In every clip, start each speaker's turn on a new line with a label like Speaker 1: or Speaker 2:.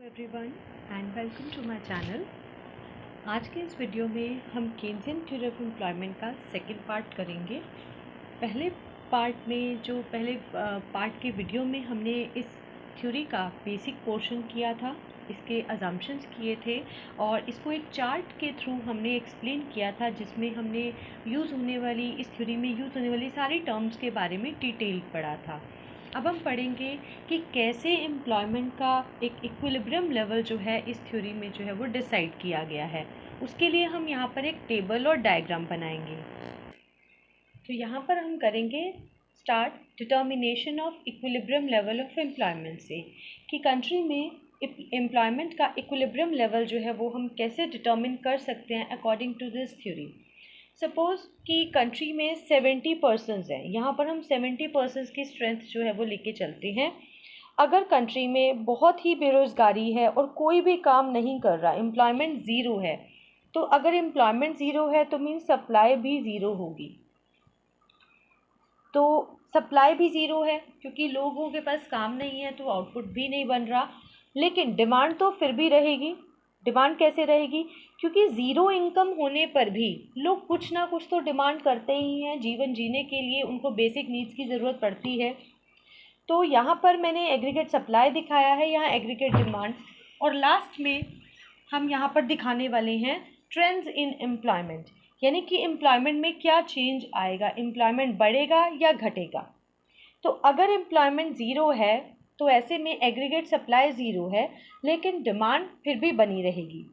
Speaker 1: Everyone and welcome to my channel. आज के इस वीडियो में हम केन्जियन थ्योरी ऑफ एम्प्लॉयमेंट का सेकंड पार्ट करेंगे। पहले पार्ट के वीडियो में हमने इस थ्योरी का बेसिक पोर्शन किया था, इसके अजम्पशंस किए थे और इसको एक चार्ट के थ्रू हमने एक्सप्लेन किया था, जिसमें हमने इस थ्योरी में यूज़ होने वाली सारी टर्म्स के बारे में डिटेल पढ़ा था। अब हम पढ़ेंगे कि कैसे एम्प्लॉयमेंट का एक इक्विलिब्रियम लेवल जो है इस थ्योरी में जो है वो डिसाइड किया गया है। उसके लिए हम यहाँ पर एक टेबल और डायग्राम बनाएंगे। तो यहाँ पर हम करेंगे start determination of equilibrium level of employment से, कि कंट्री में एम्प्लॉयमेंट का इक्विलिब्रियम लेवल जो है वो हम कैसे डिटर्मिन कर सकते हैं according to this theory. Suppose कि कंट्री में 70 पर्सन्स हैं, यहाँ पर हम 70 पर्सन्स की स्ट्रेंथ जो है वो लेके चलते हैं। अगर कंट्री में बहुत ही बेरोज़गारी है और कोई भी काम नहीं कर रहा, एम्प्लॉयमेंट ज़ीरो है, तो अगर एम्प्लॉयमेंट ज़ीरो है तो मीन्स सप्लाई भी ज़ीरो होगी। तो सप्लाई भी ज़ीरो है क्योंकि लोगों के पास काम नहीं है, तो आउटपुट भी नहीं बन रहा। लेकिन डिमांड तो फिर भी रहेगी। डिमांड कैसे रहेगी? क्योंकि ज़ीरो इनकम होने पर भी लोग कुछ ना कुछ तो डिमांड करते ही हैं। जीवन जीने के लिए उनको बेसिक नीड्स की ज़रूरत पड़ती है। तो यहाँ पर मैंने एग्रीगेट सप्लाई दिखाया है, यहाँ एग्रीगेट डिमांड, और लास्ट में हम यहाँ पर दिखाने वाले हैं ट्रेंड्स इन एम्प्लॉयमेंट, यानी कि एम्प्लॉयमेंट में क्या चेंज आएगा, एम्प्लॉयमेंट बढ़ेगा या घटेगा। तो अगर एम्प्लॉयमेंट ज़ीरो है तो ऐसे में एग्रीगेट सप्लाई ज़ीरो है, लेकिन डिमांड फिर भी बनी रहेगी।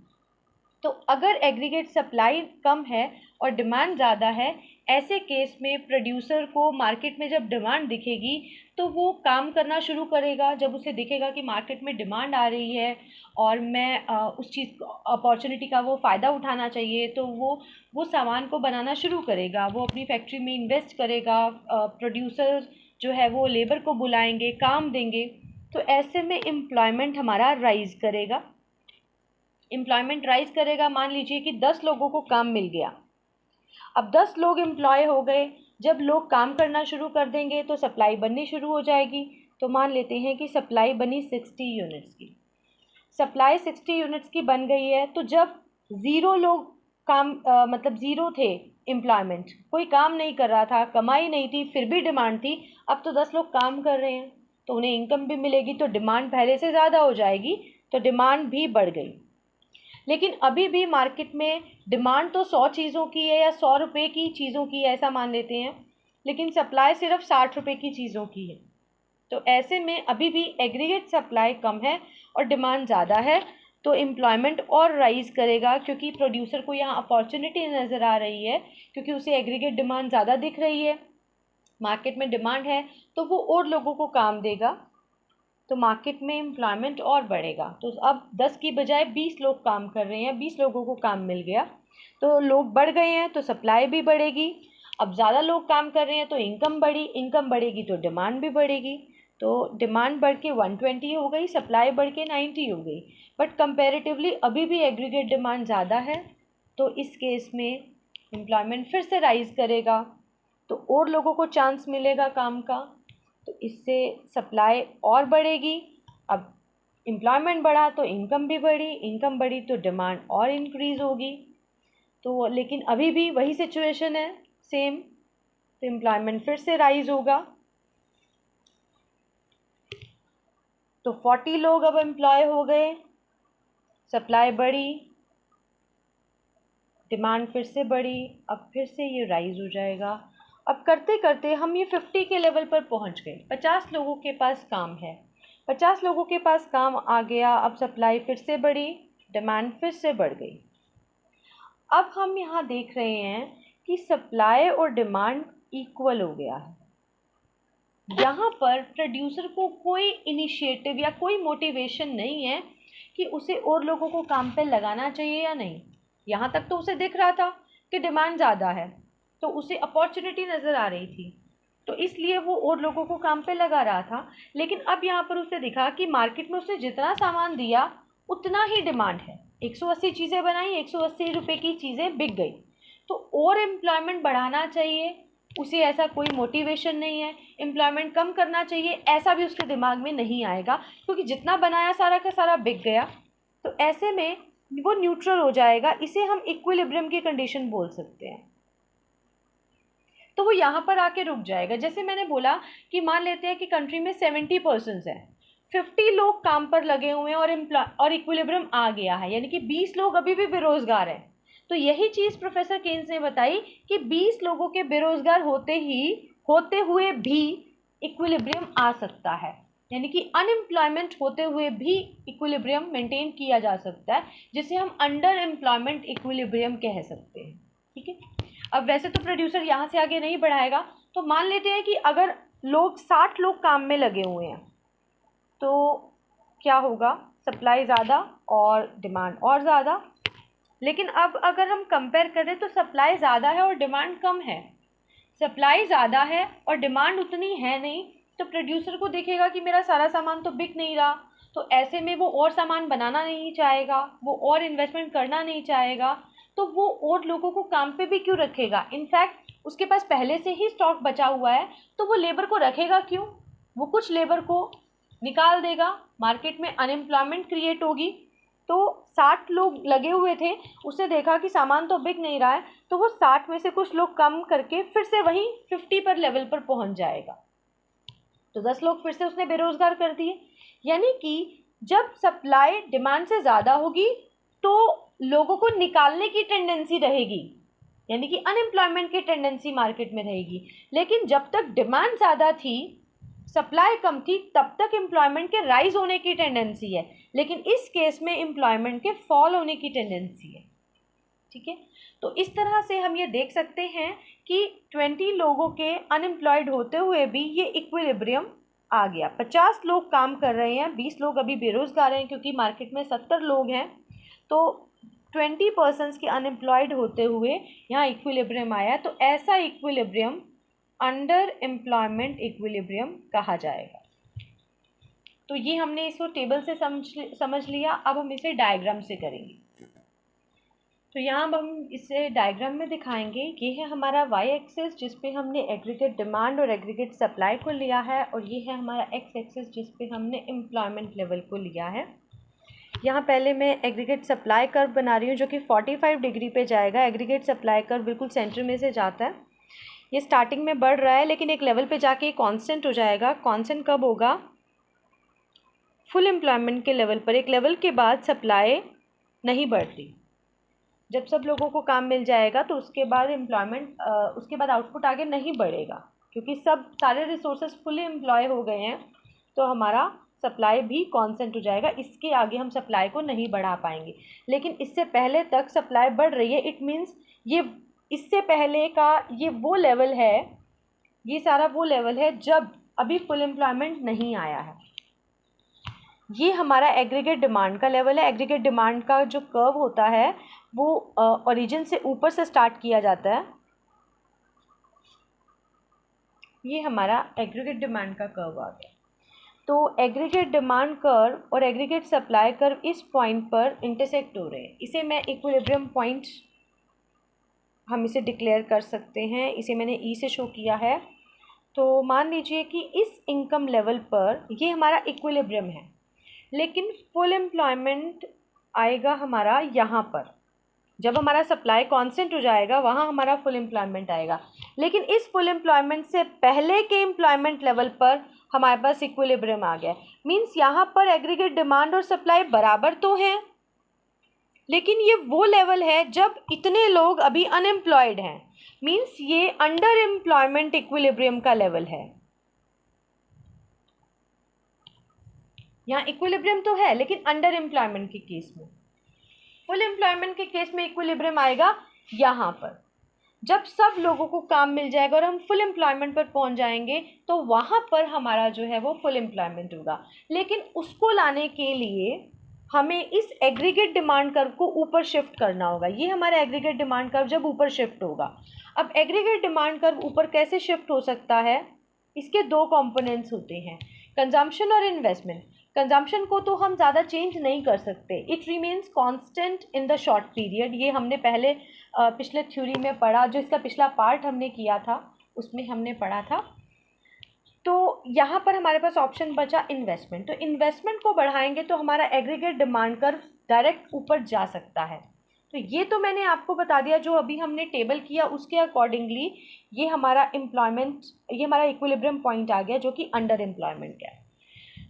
Speaker 1: तो अगर एग्रीगेट सप्लाई कम है और डिमांड ज़्यादा है, ऐसे केस में प्रोड्यूसर को मार्केट में जब डिमांड दिखेगी तो वो काम करना शुरू करेगा। जब उसे दिखेगा कि मार्केट में डिमांड आ रही है और मैं उस चीज़ अपॉर्चुनिटी का वो फ़ायदा उठाना चाहिए, तो वो सामान को बनाना शुरू करेगा, वो अपनी फैक्ट्री में इन्वेस्ट करेगा, प्रोड्यूसर जो है वो लेबर को बुलाएंगे, काम देंगे। तो ऐसे में एम्प्लॉयमेंट हमारा राइज़ करेगा। एम्प्लॉयमेंट राइज़ करेगा, मान लीजिए कि 10 लोगों को काम मिल गया। अब 10 लोग एम्प्लॉय हो गए। जब लोग काम करना शुरू कर देंगे तो सप्लाई बननी शुरू हो जाएगी। तो मान लेते हैं कि सप्लाई बनी 60 यूनिट्स की। सप्लाई 60 यूनिट्स की बन गई है। तो जब ज़ीरो लोग मतलब ज़ीरो थे, एम्प्लॉयमेंट, कोई काम नहीं कर रहा था, कमाई नहीं थी, फिर भी डिमांड थी। अब तो 10 लोग काम कर रहे हैं तो उन्हें इनकम भी मिलेगी, तो डिमांड पहले से ज़्यादा हो जाएगी, तो डिमांड भी बढ़ गई। लेकिन अभी भी मार्केट में डिमांड तो 100 चीज़ों की है या 100 रुपये की चीज़ों की है, ऐसा मान लेते हैं, लेकिन सप्लाई सिर्फ 60 रुपये की चीज़ों की है। तो ऐसे में अभी भी एग्रीगेट सप्लाई कम है और डिमांड ज़्यादा है, तो एम्प्लॉयमेंट और राइज़ करेगा, क्योंकि प्रोड्यूसर को यहाँ अपॉर्चुनिटी नज़र आ रही है, क्योंकि उसे एग्रीगेट डिमांड ज़्यादा दिख रही है, मार्केट में डिमांड है, तो वो और लोगों को काम देगा, तो मार्केट में एम्प्लॉयमेंट और बढ़ेगा। तो अब 10 की बजाय 20 लोग काम कर रहे हैं, 20 लोगों को काम मिल गया, तो लोग बढ़ गए हैं, तो सप्लाई भी बढ़ेगी। अब ज़्यादा लोग काम कर रहे हैं तो इनकम बढ़ी, इनकम बढ़ेगी तो डिमांड भी बढ़ेगी। तो डिमांड बढ़ के 120 हो गई, सप्लाई बढ़ के 90 हो गई। बट कंपैरेटिवली अभी भी एग्रीगेट डिमांड ज़्यादा है, तो इस केस में एम्प्लॉयमेंट फिर से राइज़ करेगा, तो और लोगों को चांस मिलेगा काम का, तो इससे सप्लाई और बढ़ेगी। अब एम्प्लॉयमेंट बढ़ा तो इनकम भी बढ़ी, इनकम बढ़ी तो डिमांड और इंक्रीज़ होगी। तो लेकिन अभी भी वही सिचुएशन है सेम, तो एम्प्लॉयमेंट फिर से राइज होगा। तो 40 लोग अब एम्प्लॉय हो गए, सप्लाई बढ़ी, डिमांड फिर से बढ़ी, अब फिर से ये राइज हो जाएगा। अब करते करते हम ये 50 के लेवल पर पहुंच गए। 50 लोगों के पास काम है, 50 लोगों के पास काम आ गया। अब सप्लाई फिर से बढ़ी, डिमांड फिर से बढ़ गई। अब हम यहाँ देख रहे हैं कि सप्लाई और डिमांड इक्वल हो गया है। यहाँ पर प्रोड्यूसर को कोई इनिशिएटिव या कोई मोटिवेशन नहीं है कि उसे और लोगों को काम पे लगाना चाहिए या नहीं। यहाँ तक तो उसे दिख रहा था कि डिमांड ज़्यादा है, तो उसे अपॉर्चुनिटी नज़र आ रही थी, तो इसलिए वो और लोगों को काम पे लगा रहा था। लेकिन अब यहाँ पर उसे दिखा कि मार्केट में उसने जितना सामान दिया उतना ही डिमांड है। 180 चीज़ें बनाई, 180 रुपये की चीज़ें बिक गई, तो और एम्प्लॉयमेंट बढ़ाना चाहिए, उसे ऐसा कोई मोटिवेशन नहीं है, एम्प्लॉयमेंट कम करना चाहिए ऐसा भी उसके दिमाग में नहीं आएगा, क्योंकि जितना बनाया सारा का सारा बिक गया। तो ऐसे में वो न्यूट्रल हो जाएगा, इसे हम इक्विलिब्रियम की कंडीशन बोल सकते हैं। तो वो यहाँ पर आके रुक जाएगा। जैसे मैंने बोला कि मान लेते हैं कि कंट्री में 70% है, 50 लोग काम पर लगे हुए हैं और इक्विलिब्रियम आ गया है, यानी कि 20 लोग अभी भी बेरोजगार हैं। तो यही चीज़ प्रोफेसर केन्स ने बताई कि 20 लोगों के बेरोजगार होते हुए भी इक्विलिब्रियम आ सकता है, यानी कि अनएम्प्लॉयमेंट होते हुए भी इक्विलिब्रियम मेंटेन किया जा सकता है, जिसे हम अंडर एम्प्लॉयमेंट इक्विलिब्रियम कह सकते हैं। ठीक है, अब वैसे तो प्रोड्यूसर यहाँ से आगे नहीं बढ़ाएगा, तो मान लेते हैं कि अगर 60 लोग काम में लगे हुए हैं, तो क्या होगा, सप्लाई ज़्यादा और डिमांड और ज़्यादा। लेकिन अब अगर हम कंपेयर करें तो सप्लाई ज़्यादा है और डिमांड कम है। सप्लाई ज़्यादा है और डिमांड उतनी है नहीं, तो प्रोड्यूसर को देखेगा कि मेरा सारा सामान तो बिक नहीं रहा, तो ऐसे में वो और सामान बनाना नहीं चाहेगा, वो और इन्वेस्टमेंट करना नहीं चाहेगा, तो वो और लोगों को काम पे भी क्यों रखेगा। इनफैक्ट उसके पास पहले से ही स्टॉक बचा हुआ है, तो वो लेबर को रखेगा क्यों, वो कुछ लेबर को निकाल देगा, मार्केट में अनएम्प्लॉयमेंट क्रिएट होगी। तो 60 लोग लगे हुए थे, उसने देखा कि सामान तो बिक नहीं रहा है, तो वो 60 में से कुछ लोग कम करके फिर से वही 50 पर लेवल पर पहुंच जाएगा, तो 10 लोग फिर से उसने बेरोजगार कर दिए। यानी कि जब सप्लाई डिमांड से ज़्यादा होगी तो लोगों को निकालने की टेंडेंसी रहेगी, यानी कि अनएम्प्लॉयमेंट की टेंडेंसी मार्केट में रहेगी। लेकिन जब तक डिमांड ज़्यादा थी, सप्लाई कम थी, तब तक एम्प्लॉयमेंट के राइज होने की टेंडेंसी है, लेकिन इस केस में एम्प्लॉयमेंट के फॉल होने की टेंडेंसी है। ठीक है, तो इस तरह से हम ये देख सकते हैं कि 20 लोगों के अनएम्प्लॉयड होते हुए भी ये इक्विलिब्रियम आ गया। 50 लोग काम कर रहे हैं, 20 लोग अभी बेरोजगार हैं, क्योंकि मार्केट में 70 लोग हैं, तो 20% के अनएम्प्लॉयड होते हुए यहाँ इक्विलिब्रियम आया। तो ऐसा इक्विलिब्रियम अंडर एम्प्लॉयमेंट इक्विलिब्रियम कहा जाएगा। तो ये हमने इसको टेबल से समझ लिया। अब हम इसे डायग्राम से करेंगे। तो यहाँ अब हम इसे डायग्राम में दिखाएंगे। ये है हमारा वाई एक्सिस, जिस पे हमने एग्रीगेट डिमांड और एग्रीगेट सप्लाई को लिया है, और ये है हमारा एक्स एक्सिस, जिस पे हमने एम्प्लॉयमेंट लेवल को लिया है। यहाँ पहले मैं एग्रीगेट सप्लाई कर्व बना रही हूँ, जो कि 45 डिग्री पे जाएगा। एग्रीगेट सप्लाई कर्व बिल्कुल सेंटर में से जाता है, ये स्टार्टिंग में बढ़ रहा है, लेकिन एक लेवल पे जाके कांस्टेंट हो जाएगा। कांस्टेंट कब होगा, फुल एम्प्लॉयमेंट के लेवल पर। एक लेवल के बाद सप्लाई नहीं बढ़ती, जब सब लोगों को काम मिल जाएगा तो उसके बाद उसके बाद आउटपुट आगे नहीं बढ़ेगा, क्योंकि सारे रिसोर्सेज फुली एम्प्लॉय हो गए हैं, तो हमारा सप्लाई भी कांस्टेंट हो जाएगा। इसके आगे हम सप्लाई को नहीं बढ़ा पाएंगे। लेकिन इससे पहले तक सप्लाई बढ़ रही है, इट मीन्स ये इससे पहले का ये वो लेवल है, ये सारा वो लेवल है जब अभी फुल एम्प्लॉयमेंट नहीं आया है। ये हमारा एग्रीगेट डिमांड का लेवल है। एग्रीगेट डिमांड का जो कर्व होता है वो ओरिजिन से ऊपर से स्टार्ट किया जाता है। ये हमारा एग्रीगेट डिमांड का कर्व आ गया। तो एग्रीगेट डिमांड कर्व और एग्रीगेट सप्लाई कर्व इस पॉइंट पर इंटरसेक्ट हो रहे हैं। इसे मैं इक्विलिब्रियम पॉइंट हम इसे डिक्लेयर कर सकते हैं। इसे मैंने ई से शो किया है। तो मान लीजिए कि इस इनकम लेवल पर ये हमारा इक्विलिब्रियम है, लेकिन फुल एम्प्लॉयमेंट आएगा हमारा यहाँ पर। जब हमारा सप्लाई कांस्टेंट हो जाएगा वहाँ हमारा फुल एम्प्लॉयमेंट आएगा। लेकिन इस फुल एम्प्लॉयमेंट से पहले के एम्प्लॉयमेंट लेवल पर हमारे पास इक्विलिब्रियम आ गया। मीन्स यहाँ पर एग्रीगेट डिमांड और सप्लाई बराबर तो हैं, लेकिन ये वो लेवल है जब इतने लोग अभी अनएम्प्लॉयड हैं। मीन्स ये अंडर एम्प्लॉयमेंट इक्विलिब्रियम का लेवल है। यहाँ इक्विलिब्रियम तो है, लेकिन अंडर एम्प्लॉयमेंट के केस में। फुल एम्प्लॉयमेंट के केस में इक्विलिब्रियम आएगा यहाँ पर, जब सब लोगों को काम मिल जाएगा और हम फुल एम्प्लॉयमेंट पर पहुँच जाएंगे, तो वहाँ पर हमारा जो है वो फुल एम्प्लॉयमेंट होगा। लेकिन उसको लाने के लिए हमें इस एग्रीगेट डिमांड कर्व को ऊपर शिफ्ट करना होगा। ये हमारा एग्रीगेट डिमांड कर्व जब ऊपर शिफ्ट होगा। अब एग्रीगेट डिमांड कर्व ऊपर कैसे शिफ्ट हो सकता है, इसके दो कंपोनेंट्स होते हैं, कंजम्पशन और इन्वेस्टमेंट। कंजम्पशन को तो हम ज़्यादा चेंज नहीं कर सकते, it remains constant in the short period. ये हमने पहले पिछले थ्योरी में पढ़ा, जो इसका पिछला पार्ट हमने किया था, उसमें हमने पढ़ा था। तो यहाँ पर हमारे पास ऑप्शन बचा इन्वेस्टमेंट। तो इन्वेस्टमेंट को बढ़ाएंगे तो हमारा एग्रीगेट डिमांड कर्व डायरेक्ट ऊपर जा सकता है। तो ये तो मैंने आपको बता दिया, जो अभी हमने टेबल किया उसके अकॉर्डिंगली ये हमारा एम्प्लॉयमेंट, ये हमारा इक्विलिब्रियम पॉइंट आ गया जो कि अंडर एम्प्लॉयमेंट है।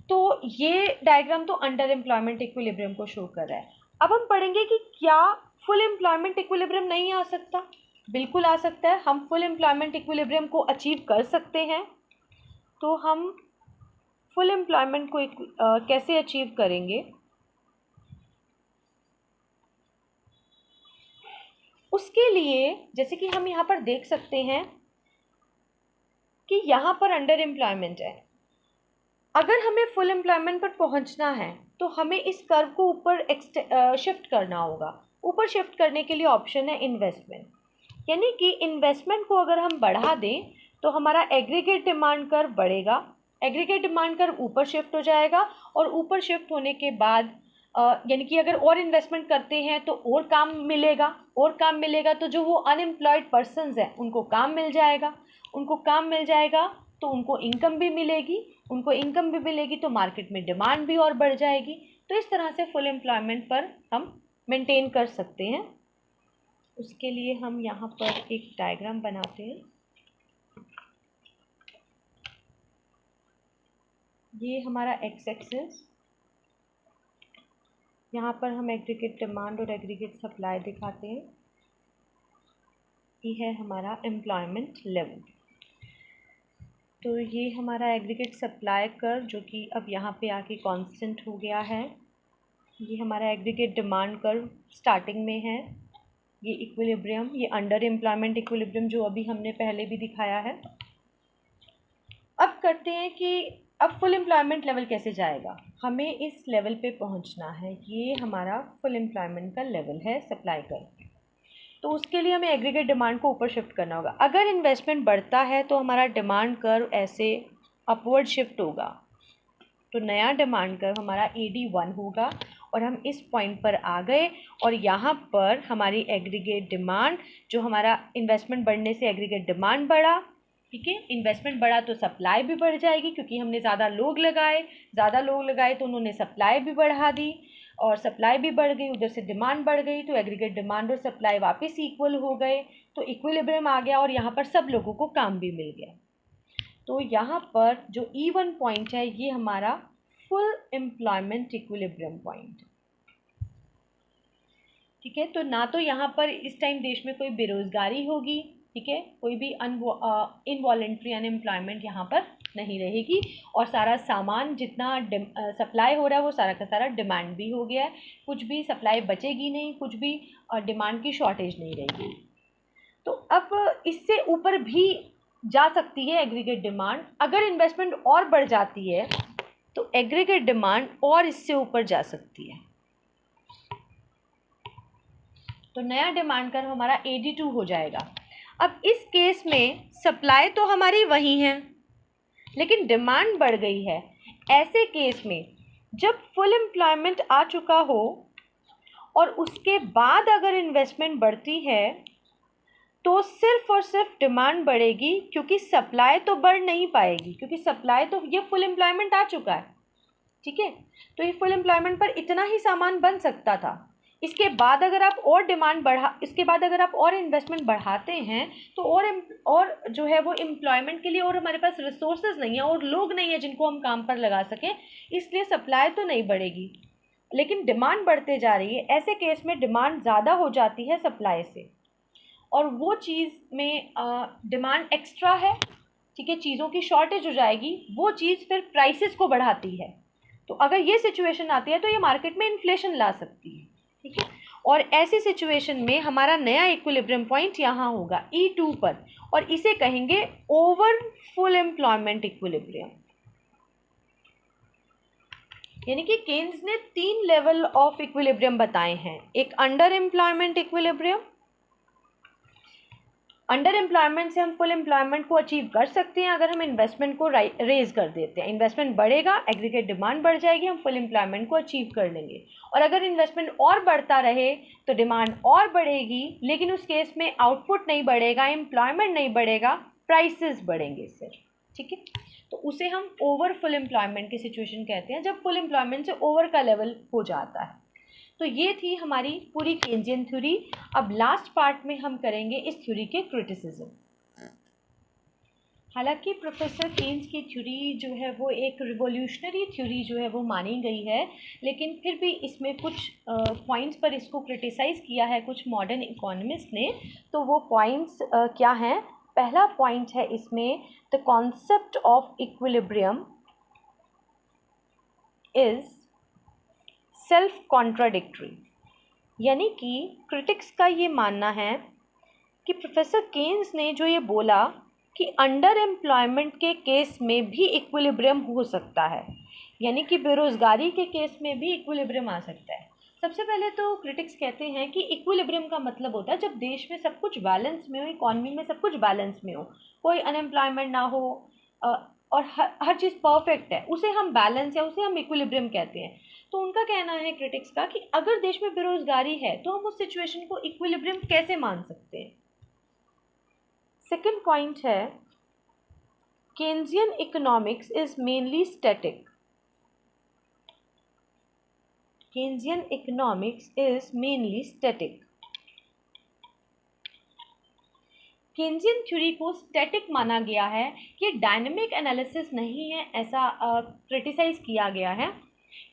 Speaker 1: तो ये डायग्राम तो अंडर एम्प्लॉयमेंट इक्विलिब्रियम को शो कर रहा है। अब हम पढ़ेंगे कि क्या फुल एम्प्लॉयमेंट इक्विलिब्रियम नहीं आ सकता। बिल्कुल आ सकता है, हम फुल एम्प्लॉयमेंट इक्विलिब्रियम को अचीव कर सकते हैं। तो हम फुल एम्प्लॉयमेंट को कैसे अचीव करेंगे, उसके लिए जैसे कि हम यहाँ पर देख सकते हैं कि यहाँ पर अंडर एम्प्लॉयमेंट है। अगर हमें फुल एम्प्लॉयमेंट पर पहुँचना है तो हमें इस कर्व को ऊपर शिफ्ट करना होगा। ऊपर शिफ्ट करने के लिए ऑप्शन है इन्वेस्टमेंट, यानी कि इन्वेस्टमेंट को अगर हम बढ़ा दें तो हमारा एग्रीगेट डिमांड कर्व बढ़ेगा। एग्रीगेट डिमांड कर्व ऊपर शिफ्ट हो जाएगा और ऊपर शिफ्ट होने के बाद यानी कि अगर और इन्वेस्टमेंट करते हैं तो और काम मिलेगा, और काम मिलेगा तो जो वो अनएम्प्लॉयड पर्सनस हैं उनको काम मिल जाएगा। उनको काम मिल जाएगा तो उनको इनकम भी मिलेगी, उनको इनकम भी मिलेगी तो मार्केट में डिमांड भी और बढ़ जाएगी। तो इस तरह से फुल एम्प्लॉयमेंट पर हम मेंटेन कर सकते हैं। उसके लिए हम यहाँ पर एक डायग्राम बनाते हैं। ये हमारा एक्स एक्सिस, यहाँ पर हम एग्रीगेट डिमांड और एग्रीगेट सप्लाई दिखाते हैं। ये है हमारा एम्प्लॉयमेंट लेवल। तो ये हमारा एग्रीगेट सप्लाई कर्व जो कि अब यहाँ पे आके कांस्टेंट हो गया है। ये हमारा एग्रीगेट डिमांड कर्व स्टार्टिंग में है। ये इक्विलिब्रियम, ये अंडर एम्प्लॉयमेंट इक्विलिब्रियम जो अभी हमने पहले भी दिखाया है। अब करते हैं कि अब फुल एम्प्लॉयमेंट लेवल कैसे जाएगा। हमें इस लेवल पे पहुंचना है। ये हमारा फुल एम्प्लॉयमेंट का लेवल है सप्लाई कर्व। तो उसके लिए हमें एग्रीगेट डिमांड को ऊपर शिफ्ट करना होगा। अगर इन्वेस्टमेंट बढ़ता है तो हमारा डिमांड कर्व ऐसे अपवर्ड शिफ्ट होगा। तो नया डिमांड कर्व हमारा AD1 होगा और हम इस पॉइंट पर आ गए और यहाँ पर हमारी एग्रीगेट डिमांड, जो हमारा इन्वेस्टमेंट बढ़ने से एग्रीगेट डिमांड बढ़ा, ठीक है। इन्वेस्टमेंट बढ़ा तो सप्लाई भी बढ़ जाएगी क्योंकि हमने ज़्यादा लोग लगाए तो उन्होंने सप्लाई भी बढ़ा दी और सप्लाई भी बढ़ गई, उधर से डिमांड बढ़ गई तो एग्रीगेट डिमांड और सप्लाई वापस इक्वल हो गए। तो इक्विलिब्रियम आ गया और यहाँ पर सब लोगों को काम भी मिल गया। तो यहाँ पर जो E1 पॉइंट है ये हमारा फुल एम्प्लॉयमेंट इक्विलिब्रियम पॉइंट, ठीक है। तो ना तो यहाँ पर इस टाइम देश में कोई बेरोजगारी होगी, ठीक है, कोई भी इनवॉलेंट्री अनएम्प्लॉयमेंट यहाँ पर नहीं रहेगी और सारा सामान जितना सप्लाई हो रहा है वो सारा का सारा डिमांड भी हो गया है। कुछ भी सप्लाई बचेगी नहीं, कुछ भी डिमांड की शॉर्टेज नहीं रहेगी। तो अब इससे ऊपर भी जा सकती है एग्रीगेट डिमांड। अगर इन्वेस्टमेंट और बढ़ जाती है तो एग्रीगेट डिमांड और इससे ऊपर जा सकती है। तो नया डिमांड कर्व हमारा AD2 हो जाएगा। अब इस केस में सप्लाई तो हमारी वही है लेकिन डिमांड बढ़ गई है। ऐसे केस में जब फुल एम्प्लॉयमेंट आ चुका हो और उसके बाद अगर इन्वेस्टमेंट बढ़ती है तो सिर्फ और सिर्फ डिमांड बढ़ेगी, क्योंकि सप्लाई तो बढ़ नहीं पाएगी, क्योंकि सप्लाई तो ये फुल एम्प्लॉयमेंट आ चुका है, ठीक है। तो ये फुल एम्प्लॉयमेंट पर इतना ही सामान बन सकता था। इसके बाद अगर आप और डिमांड इसके बाद अगर आप और इन्वेस्टमेंट बढ़ाते हैं तो और जो है वो एम्प्लॉयमेंट के लिए और हमारे पास रिसोर्सेज नहीं है और लोग नहीं है जिनको हम काम पर लगा सकें, इसलिए सप्लाई तो नहीं बढ़ेगी लेकिन डिमांड बढ़ते जा रही है। ऐसे केस में डिमांड ज़्यादा हो जाती है सप्लाई से और वो चीज़ में डिमांड एक्स्ट्रा है, ठीक है, चीज़ों की शॉर्टेज हो जाएगी, वो चीज़ फिर प्राइसेस को बढ़ाती है। तो अगर ये सिचुएशन आती है तो ये मार्केट में इन्फ्लेशन ला सकती है, ठीक है। और ऐसी सिचुएशन में हमारा नया इक्विलिब्रियम पॉइंट यहाँ होगा E2 पर और इसे कहेंगे ओवर फुल एम्प्लॉयमेंट इक्विलिब्रियम। यानी कि केन्स ने 3 लेवल ऑफ इक्विलिब्रियम बताए हैं। एक under employment equilibrium, under employment से हम फुल एम्प्लॉयमेंट को अचीव कर सकते हैं अगर हम इन्वेस्टमेंट को रेज कर देते हैं। इन्वेस्टमेंट बढ़ेगा, एग्रीगेट डिमांड बढ़ जाएगी, हम फुल एम्प्लॉयमेंट को अचीव कर लेंगे। और अगर इन्वेस्टमेंट और बढ़ता रहे तो डिमांड और बढ़ेगी, लेकिन उस केस में आउटपुट नहीं बढ़ेगा, एम्प्लॉयमेंट नहीं बढ़ेगा, प्राइसेस बढ़ेंगे सर, ठीक है। तो उसे हम ओवर फुल एम्प्लॉयमेंट की सिचुएशन कहते हैं, जब फुल एम्प्लॉयमेंट से ओवर का लेवल हो जाता है। तो ये थी हमारी पूरी केन्जियन थ्योरी। अब लास्ट पार्ट में हम करेंगे इस थ्योरी के क्रिटिसिज्म। हालांकि प्रोफेसर केन्स की थ्योरी जो है वो एक रिवॉल्यूशनरी थ्योरी जो है वो मानी गई है, लेकिन फिर भी इसमें कुछ पॉइंट्स पर इसको क्रिटिसाइज़ किया है कुछ मॉडर्न इकोनॉमिस्ट ने। तो वो पॉइंट्स क्या हैं? पहला पॉइंट है इसमें, the concept of equilibrium is self contradictory. यानी कि क्रिटिक्स का ये मानना है कि प्रोफेसर केन्स ने जो ये बोला कि अंडर एम्प्लॉयमेंट के केस में भी इक्विलिब्रियम हो सकता है, यानी कि बेरोज़गारी के केस में भी इक्विलिब्रियम आ सकता है। सबसे पहले तो क्रिटिक्स कहते हैं कि इक्विलिब्रियम का मतलब होता है जब देश में सब कुछ बैलेंस में हो, इकॉनमी में सब कुछ बैलेंस में हो, कोई अनएम्प्लॉयमेंट ना हो और हर चीज़ परफेक्ट है, उसे हम बैलेंस या उसे हम इक्विलिब्रियम कहते हैं। तो उनका कहना है क्रिटिक्स का कि अगर देश में बेरोज़गारी है तो हम उस सिचुएशन को इक्विलिब्रियम कैसे मान सकते हैं। सेकेंड पॉइंट है, Keynesian economics is mainly static. Keynesian economics is mainly static. Keynesian theory को स्टैटिक माना गया है, ये डायनेमिक एनालिसिस नहीं है, ऐसा क्रिटिसाइज़ किया गया है।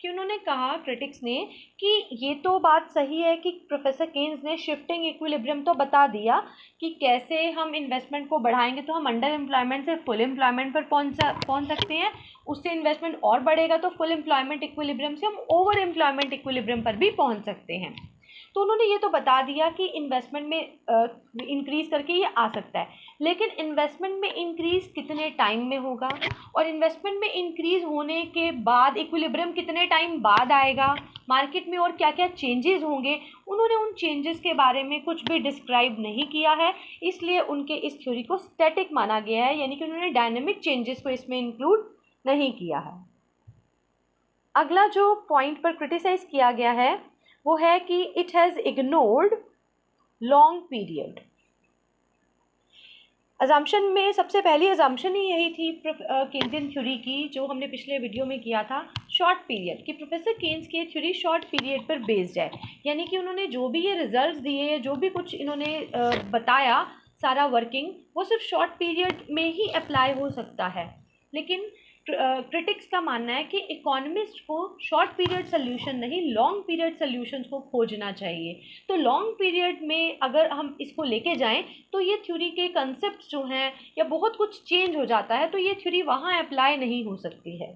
Speaker 1: कि उन्होंने कहा क्रिटिक्स ने कि ये तो बात सही है कि प्रोफेसर केन्स ने शिफ्टिंग इक्विलिब्रियम तो बता दिया कि कैसे हम इन्वेस्टमेंट को बढ़ाएंगे तो हम अंडर एम्प्लॉयमेंट से फुल एम्प्लॉयमेंट पर पहुंच सकते हैं, उससे इन्वेस्टमेंट और बढ़ेगा तो फुल एम्प्लॉयमेंट इक्विलिब्रियम से हम ओवर एम्प्लॉयमेंट इक्विलिब्रियम पर भी पहुंच सकते हैं। तो उन्होंने ये तो बता दिया कि इन्वेस्टमेंट में इंक्रीज़ करके ये आ सकता है, लेकिन इन्वेस्टमेंट में इंक्रीज़ कितने टाइम में होगा और इन्वेस्टमेंट में इंक्रीज़ होने के बाद इक्विलिब्रियम कितने टाइम बाद आएगा, मार्केट में और क्या क्या चेंजेस होंगे, उन्होंने उन चेंजेस के बारे में कुछ भी डिस्क्राइब नहीं किया है। इसलिए उनके इस थ्योरी को स्टैटिक माना गया है, यानी कि उन्होंने डायनेमिक चेंजेस को इसमें इंक्लूड नहीं किया है। अगला जो पॉइंट पर क्रिटिसाइज़ किया गया है वो है कि it has ignored long period. Assumption में सबसे पहली अजम्पशन ही यही थी केन्जियन थ्योरी की, जो हमने पिछले वीडियो में किया था, शॉर्ट पीरियड, कि प्रोफेसर केन्स की थ्योरी शॉर्ट पीरियड पर बेस्ड है। यानी कि उन्होंने जो भी ये रिजल्ट्स दिए, जो भी कुछ इन्होंने बताया सारा वर्किंग, वो सिर्फ शॉर्ट पीरियड में ही अप्लाई हो सकता है। लेकिन क्रिटिक्स का मानना है कि इकोनॉमिस्ट को शॉर्ट पीरियड सोल्यूशन नहीं, लॉन्ग पीरियड सोल्यूशंस को खोजना चाहिए। तो लॉन्ग पीरियड में अगर हम इसको लेके जाएं तो ये थ्योरी के कंसेप्ट जो हैं या बहुत कुछ चेंज हो जाता है, तो ये थ्योरी वहाँ अप्लाई नहीं हो सकती है।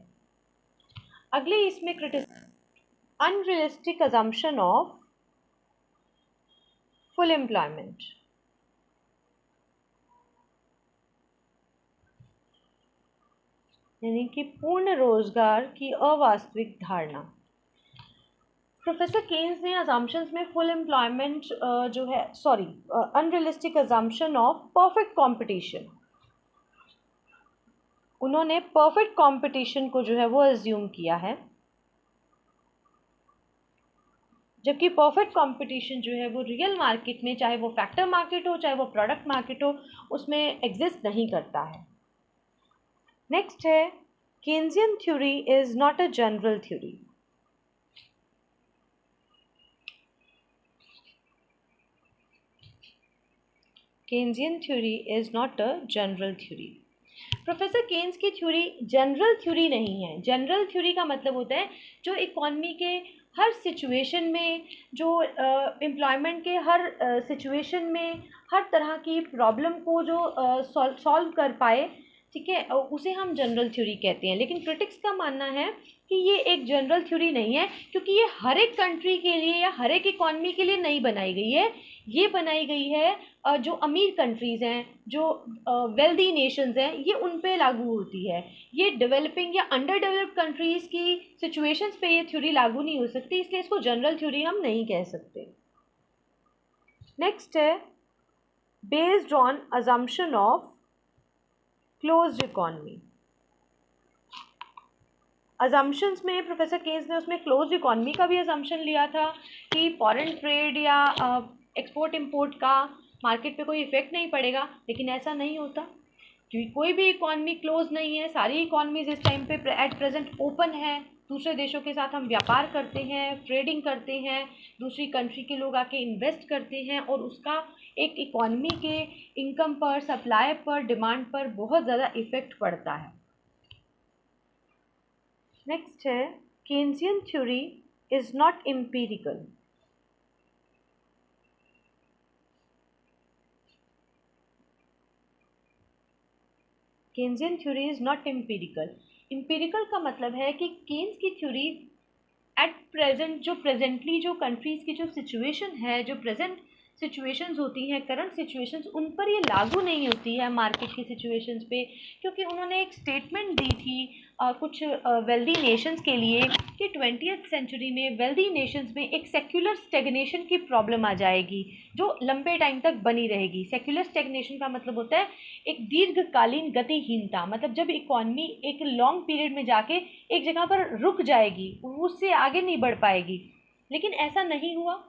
Speaker 1: अगले इसमें unrealistic assumption of full employment. यानी कि पूर्ण रोजगार की अवास्तविक धारणा। प्रोफेसर केन्स ने अजम्पशंस में फुल एम्प्लॉयमेंट जो है unrealistic assumption of perfect competition, उन्होंने परफेक्ट कंपटीशन को जो है वो अज्यूम किया है, जबकि परफेक्ट कंपटीशन जो है वो रियल मार्केट में, चाहे वो फैक्टर मार्केट हो चाहे वो प्रोडक्ट मार्केट हो, उसमें एग्जिस्ट नहीं करता है। नेक्स्ट है, Keynesian theory is not a general theory. Keynesian theory is not a general theory. Professor Keynes की थ्योरी जनरल थ्योरी नहीं है। जनरल थ्योरी का मतलब होता है जो इकॉनमी के हर सिचुएशन में, जो एम्प्लॉयमेंट के हर सिचुएशन में हर तरह की प्रॉब्लम को जो सॉल्व कर पाए, ठीक है, उसे हम जनरल थ्योरी कहते हैं। लेकिन क्रिटिक्स का मानना है कि ये एक जनरल थ्योरी नहीं है, क्योंकि ये हर एक कंट्री के लिए या हर एक इकॉनमी के लिए नहीं बनाई गई है। ये बनाई गई है जो अमीर कंट्रीज़ हैं, जो वेल्दी नेशंस हैं, ये उन पे लागू होती है। ये डेवलपिंग या अंडर डेवलप्ड कंट्रीज़ की सिचुएशंस पे ये थ्योरी लागू नहीं हो सकती, इसलिए इसको जनरल थ्योरी हम नहीं कह सकते। नेक्स्ट है, based on assumption of closed economy. Assumptions में प्रोफेसर केन्स ने उसमें क्लोज्ड इकॉनमी का भी अजम्पशन लिया था कि फॉरेन ट्रेड या एक्सपोर्ट इंपोर्ट का मार्केट पे कोई इफ़ेक्ट नहीं पड़ेगा, लेकिन ऐसा नहीं होता। क्योंकि कोई भी इकॉनमी क्लोज नहीं है, सारी इकॉनमीज इस टाइम पे एट प्रेजेंट ओपन है। दूसरे देशों के साथ हम व्यापार करते हैं, ट्रेडिंग करते हैं, दूसरी कंट्री के लोग आके इन्वेस्ट करते हैं और उसका एक इकॉनमी के इनकम पर, सप्लाई पर, डिमांड पर बहुत ज़्यादा इफेक्ट पड़ता है। नेक्स्ट है Keynesian theory is not empirical. Keynesian theory is not empirical. Empirical का मतलब है कि केन्स की थ्योरी एट प्रेजेंट जो प्रेजेंटली जो कंट्रीज़ की जो सिचुएशन है, जो प्रेजेंट सिचुएशंस होती हैं, करंट सिचुएशंस, उन पर ये लागू नहीं होती है मार्केट की सिचुएशंस पे। क्योंकि उन्होंने एक स्टेटमेंट दी थी कुछ वेल्दी नेशंस के लिए कि 20th सेंचुरी में वेल्दी नेशंस में एक सेक्युलर स्टेगनेशन की प्रॉब्लम आ जाएगी जो लंबे टाइम तक बनी रहेगी। सेक्युलर स्टेगनेशन का मतलब होता है एक दीर्घकालीन गतिहीनता, मतलब जब इकॉनमी एक लॉन्ग पीरियड में जाके एक जगह पर रुक जाएगी, उससे आगे नहीं बढ़ पाएगी। लेकिन ऐसा नहीं हुआ,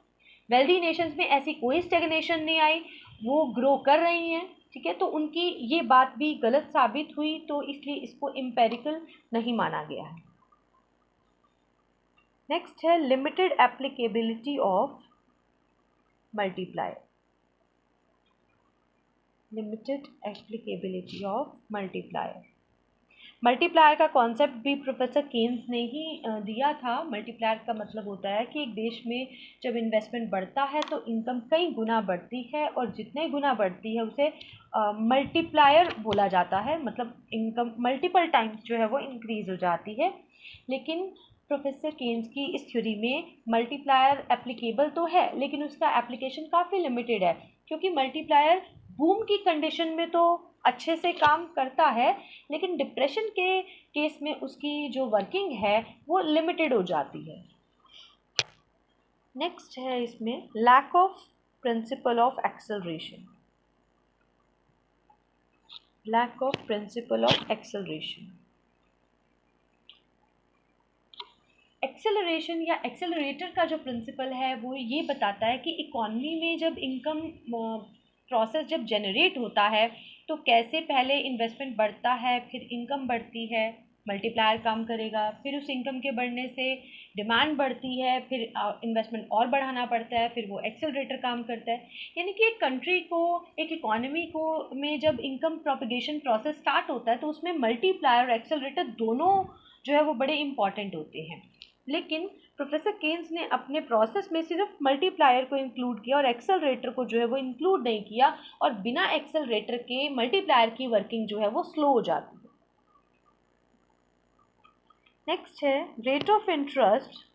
Speaker 1: वेल्दी नेशंस में ऐसी कोई स्टेगनेशन नहीं आई, वो ग्रो कर रही हैं, ठीक है। तो उनकी ये बात भी गलत साबित हुई, तो इसलिए इसको एम्पेरिकल नहीं माना गया है। नेक्स्ट है limited applicability of multiplier. Limited applicability of multiplier. Multiplier का कॉन्सेप्ट भी प्रोफेसर केन्स ने ही दिया था। मल्टीप्लायर का मतलब होता है कि एक देश में जब इन्वेस्टमेंट बढ़ता है तो इनकम कई गुना बढ़ती है, और जितने गुना बढ़ती है उसे मल्टीप्लायर बोला जाता है, मतलब इनकम मल्टीपल टाइम्स जो है वो इंक्रीज़ हो जाती है। लेकिन प्रोफेसर केन्स की इस थ्योरी में मल्टीप्लायर एप्लीकेबल तो है, लेकिन उसका एप्लीकेशन काफ़ी लिमिटेड है, क्योंकि मल्टीप्लायर बूम की कंडीशन में तो अच्छे से काम करता है, लेकिन डिप्रेशन के केस में उसकी जो वर्किंग है वो लिमिटेड हो जाती है। नेक्स्ट है इसमें lack of principle of acceleration. Lack of principle of acceleration. Acceleration या एक्सेलरेटर का जो प्रिंसिपल है वो ये बताता है कि इकॉनमी में जब इनकम प्रोसेस जब जनरेट होता है तो कैसे पहले इन्वेस्टमेंट बढ़ता है, फिर इनकम बढ़ती है, मल्टीप्लायर काम करेगा, फिर उस इनकम के बढ़ने से डिमांड बढ़ती है, फिर इन्वेस्टमेंट और बढ़ाना पड़ता है, फिर वो एक्सेलरेटर काम करता है। यानी कि एक कंट्री को, एक इकॉनमी को में जब इनकम प्रोपगेशन प्रोसेस स्टार्ट होता है तो उसमें मल्टीप्लायर और एक्सेलरेटर दोनों जो है वो बड़े इंपॉर्टेंट होते हैं। लेकिन प्रोफेसर केन्स ने अपने प्रोसेस में सिर्फ मल्टीप्लायर को इंक्लूड किया और एक्सेलरेटर को जो है वो इंक्लूड नहीं किया, और बिना एक्सेलरेटर के मल्टीप्लायर की वर्किंग जो है वो स्लो हो जाती है। नेक्स्ट है rate of interest.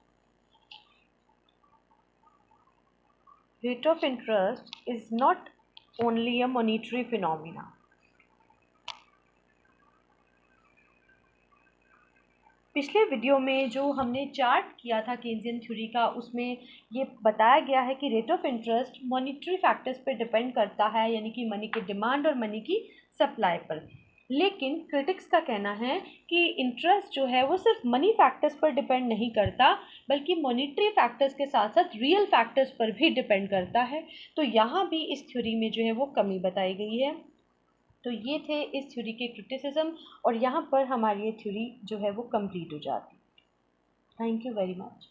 Speaker 1: Rate of interest is not only a monetary phenomena. पिछले वीडियो में जो हमने चार्ट किया था केन्सियन थ्योरी का, उसमें ये बताया गया है कि rate of interest monetary factors पर डिपेंड करता है, यानी कि मनी की डिमांड और मनी की सप्लाई पर। लेकिन क्रिटिक्स का कहना है कि इंटरेस्ट जो है वो सिर्फ मनी फैक्टर्स पर डिपेंड नहीं करता, बल्कि मॉनेटरी फैक्टर्स के साथ साथ रियल फैक्टर्स पर भी डिपेंड करता है। तो यहाँ भी इस थ्योरी में जो है वो कमी बताई गई है। तो ये थे इस थ्योरी के क्रिटिसिज्म, और यहाँ पर हमारी ये थ्योरी जो है वो कंप्लीट हो जाती है। Thank you very much.